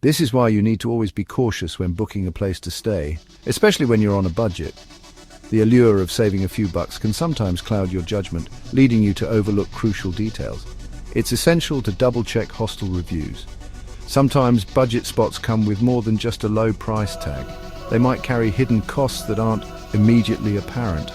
This is why you need to always be cautious when booking a place to stay, especially when you're on a budget. The allure of saving a few bucks can sometimes cloud your judgment, leading you to overlook crucial details. It's essential to double-check hostel reviews. Sometimes budget spots come with more than just a low price tag. They might carry hidden costs that aren't immediately apparent.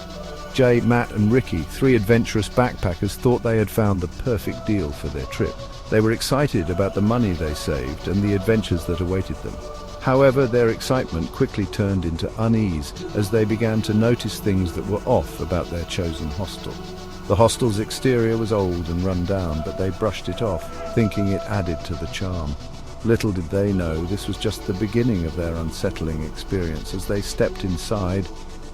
Jay, Matt and Ricky, three adventurous backpackers, thought they had found the perfect deal for their trip. They were excited about the money they saved and the adventures that awaited them. However, their excitement quickly turned into unease as they began to notice things that were off about their chosen hostel. The hostel's exterior was old and run down, but they brushed it off, thinking it added to the charm. Little did they know this was just the beginning of their unsettling experience. As they stepped inside,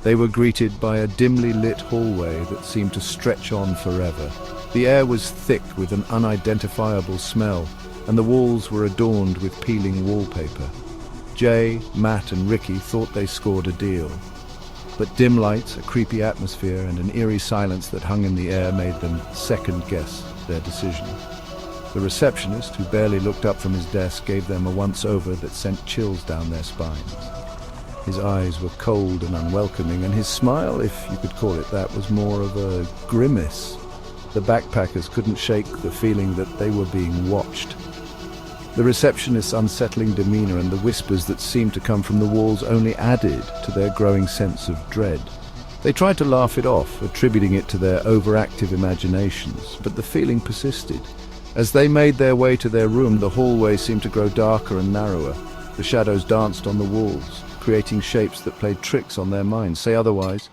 they were greeted by a dimly lit hallway that seemed to stretch on forever. The air was thick with an unidentifiable smell, and the walls were adorned with peeling wallpaper. Jay, Matt and Ricky thought they scored a deal. But dim lights, a creepy atmosphere and an eerie silence that hung in the air made them second-guess their decision. The receptionist, who barely looked up from his desk, gave them a once-over that sent chills down their spines. His eyes were cold and unwelcoming, and his smile, if you could call it that, was more of a grimace. The backpackers couldn't shake the feeling that they were being watched. The receptionist's unsettling demeanor and the whispers that seemed to come from the walls only added to their growing sense of dread. They tried to laugh it off, attributing it to their overactive imaginations, but the feeling persisted. As they made their way to their room, the hallway seemed to grow darker and narrower. The shadows danced on the walls, creating shapes that played tricks on their minds. Say otherwise.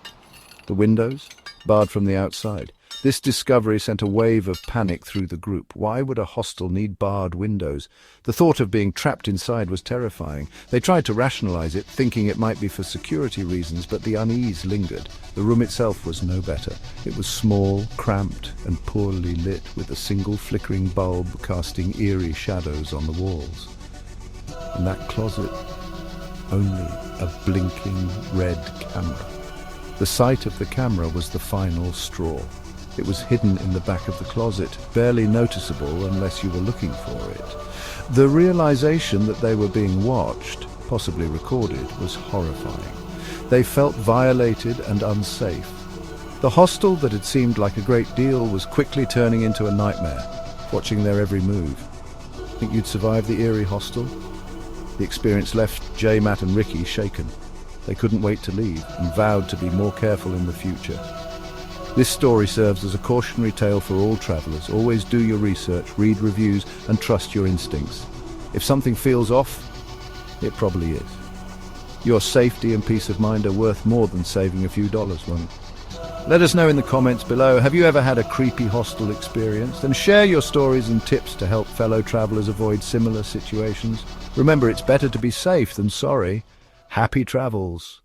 The windows, barred from the outside. This discovery sent a wave of panic through the group. Why would a hostel need barred windows? The thought of being trapped inside was terrifying. They tried to rationalize it, thinking it might be for security reasons, but the unease lingered. The room itself was no better. It was small, cramped, and poorly lit, with a single flickering bulb casting eerie shadows on the walls. In that closet, only a blinking red camera. The sight of the camera was the final straw. It was hidden in the back of the closet, barely noticeable unless you were looking for it. The realization that they were being watched, possibly recorded, was horrifying. They felt violated and unsafe. The hostel that had seemed like a great deal was quickly turning into a nightmare, watching their every move. Think you'd survive the eerie hostel? The experience left Jay, Matt and Ricky shaken. They couldn't wait to leave and vowed to be more careful in the future. This story serves as a cautionary tale for all travelers. Always do your research, read reviews, and trust your instincts. If something feels off, it probably is. Your safety and peace of mind are worth more than saving a few dollars, won't it? Let us know in the comments below, have you ever had a creepy hostel experience? And share your stories and tips to help fellow travelers avoid similar situations. Remember, it's better to be safe than sorry. Happy travels.